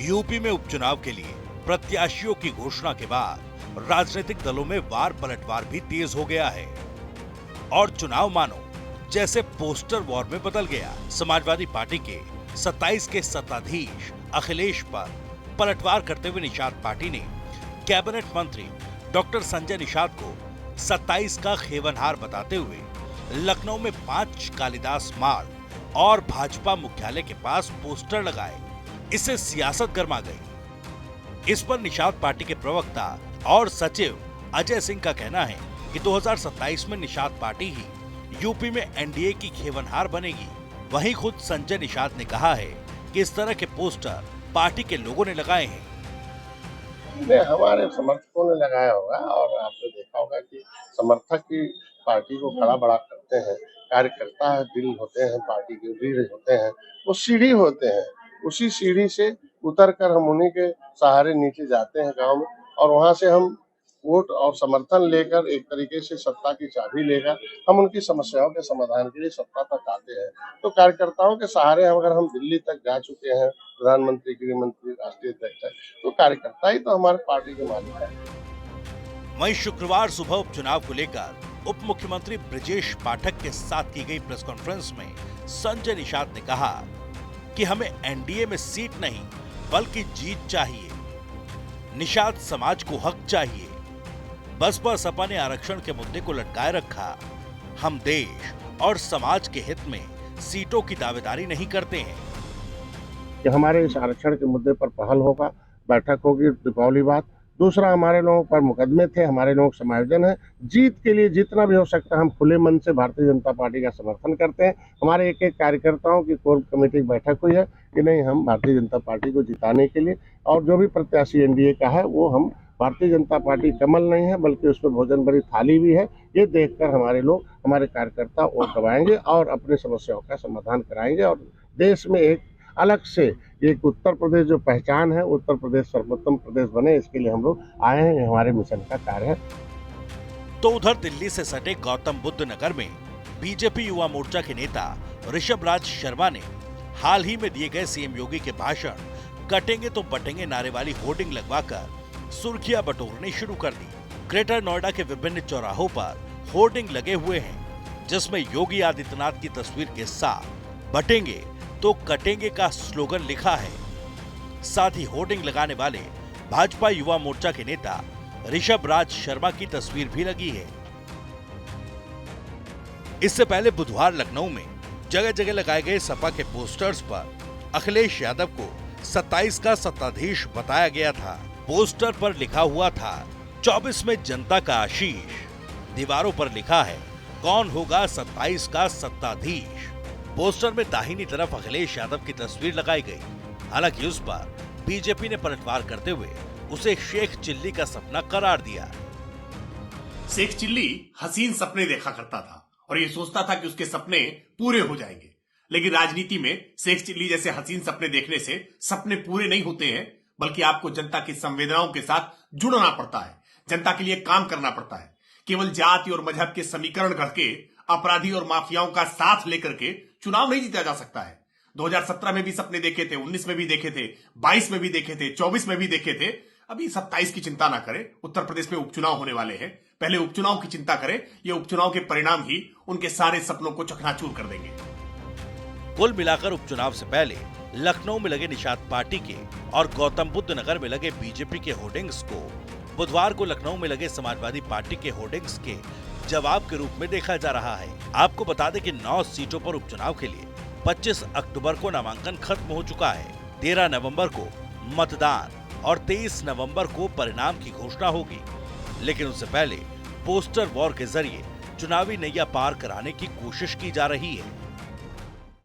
UP में उपचुनाव के लिए प्रत्याशियों की घोषणा के बाद राजनीतिक दलों में वार पलटवार भी तेज हो गया है और चुनाव मानो जैसे पोस्टर वॉर में बदल गया। समाजवादी पार्टी के 27 के सत्ताधीश अखिलेश पर पलटवार करते हुए निषाद पार्टी ने कैबिनेट मंत्री डॉक्टर संजय निषाद को 27 का खेवनहार बताते हुए लखनऊ में 5 कालिदास मार्ग और भाजपा मुख्यालय के पास पोस्टर लगाए। इससे सियासत गर्मा गई। इस पर निषाद पार्टी के प्रवक्ता और सचिव अजय सिंह का कहना है कि 2027 में निषाद पार्टी ही यूपी में एनडीए की खेवनहार बनेगी। वहीं खुद संजय निषाद ने कहा है कि इस तरह के पोस्टर पार्टी के लोगों ने लगाए हैं। हमारे समर्थकों ने लगाया होगा और आपने देखा होगा कि समर्थक की पार्टी को खड़ा बड़ा करते हैं। कार्यकर्ता दिल होते हैं, पार्टी के रीढ़ होते हैं, वो सीढ़ी होते हैं। उसी सीढ़ी से उतरकर हम उन्हीं के सहारे नीचे जाते हैं गांव में और वहां से हम वोट और समर्थन लेकर एक तरीके से सत्ता की चाबी लेकर हम उनकी समस्याओं के समाधान के लिए सत्ता तक आते हैं। तो कार्यकर्ताओं के सहारे अगर हम दिल्ली तक जा चुके हैं, प्रधानमंत्री, गृह मंत्री, राष्ट्रीय अध्यक्ष, तो कार्यकर्ता ही तो हमारे पार्टी के मालिक है। वहीं शुक्रवार सुबह उपचुनाव को लेकर उप मुख्यमंत्री ब्रजेश पाठक के साथ की गई प्रेस कॉन्फ्रेंस में संजय निषाद ने कहा कि हमें एनडीए में सीट नहीं बल्कि जीत चाहिए। निषाद समाज को हक चाहिए। बसपा सपा ने आरक्षण के मुद्दे को लटकाए रखा। हम देश और समाज के हित में सीटों की दावेदारी नहीं करते हैं कि हमारे इस आरक्षण के मुद्दे पर पहल होगा, बैठक होगी दीपावली बाद। दूसरा, हमारे लोगों पर मुकदमे थे, हमारे लोगों का समायोजन है। जीत के लिए जितना भी हो सकता है हम खुले मन से भारतीय जनता पार्टी का समर्थन करते हैं। हमारे एक एक कार्यकर्ताओं की कोर कमेटी की बैठक हुई है कि नहीं, हम भारतीय जनता पार्टी को जिताने के लिए और जो भी प्रत्याशी एनडीए का है वो हम भारतीय जनता पार्टी कमल नहीं है बल्कि उसमें भोजन भरी थाली भी है। ये देखकर हमारे लोग, हमारे कार्यकर्ता वोट दबाएंगे और अपनी समस्याओं का समाधान कराएंगे और देश में एक अलग से एक उत्तर प्रदेश जो पहचान है, उत्तर प्रदेश सर्वोत्तम प्रदेश बने, इसके लिए हम लोग आए हैं। हमारे मिशन का कार्य है। तो उधर दिल्ली से सटे गौतम बुद्ध नगर में बीजेपी युवा मोर्चा के नेता ऋषभ राज शर्मा ने हाल ही में दिए गए सीएम योगी के भाषण कटेंगे तो बटेंगे नारे वाली होर्डिंग लगवाकर सुर्खियां बटोरनी शुरू कर दी। ग्रेटर नोएडा के विभिन्न चौराहों पर होर्डिंग लगे हुए हैं जिसमें योगी आदित्यनाथ की तस्वीर के साथ बटेंगे तो कटेंगे का स्लोगन लिखा है। साथ ही होर्डिंग लगाने वाले भाजपा युवा मोर्चा के नेता ऋषभ राज शर्मा की तस्वीर भी लगी है। इससे पहले बुधवार लखनऊ में जगह जगह लगाए गए सपा के पोस्टर्स पर अखिलेश यादव को 27 का सत्ताधीश बताया गया था। पोस्टर पर लिखा हुआ था 24 में जनता का आशीष। दीवारों पर लिखा है कौन होगा 27 का सत्ताधीश। पोस्टर में दाहिनी तरफ अखिलेश यादव की तस्वीर लगाई गई। हालांकि उस पर बीजेपी ने पलटवार करते हुए उसे शेख चिल्ली का सपना करार दिया। शेख चिल्ली हसीन सपने देखा करता था और ये सोचता था कि उसके सपने पूरे हो जाएंगे। लेकिन राजनीति में शेख चिल्ली जैसे हसीन सपने देखने से सपने पूरे नहीं होते हैं, बल्कि आपको जनता की संवेदनाओं के साथ जुड़ना पड़ता है, जनता के लिए काम करना पड़ता है। केवल जाति और मजहब के समीकरण गढ़ के अपराधी और माफियाओं का साथ लेकर के चुनाव नहीं जीता जा सकता है। 2017 में भी सपने देखे थे, 19 में भी देखे थे, 22 में भी देखे थे, 24 में भी देखे थे। अभी 27 की चिंता ना करें। उत्तर प्रदेश में उपचुनाव होने वाले हैं, पहले उपचुनाव की चिंता करें। ये उपचुनाव के परिणाम ही उनके सारे सपनों को चकनाचूर कर देंगे। कुल मिलाकर उपचुनाव से पहले लखनऊ में लगे निषाद पार्टी के और गौतम बुद्ध नगर में लगे बीजेपी के होर्डिंग्स को बुधवार को लखनऊ में लगे समाजवादी पार्टी के होर्डिंग्स के जवाब के रूप में देखा जा रहा है। आपको बता दें कि 9 सीटों पर उपचुनाव के लिए 25 अक्टूबर को नामांकन खत्म हो चुका है। 13 नवंबर को मतदान और 23 नवंबर को परिणाम की घोषणा होगी। लेकिन उससे पहले पोस्टर वॉर के जरिए चुनावी नैया पार कराने की कोशिश की जा रही है।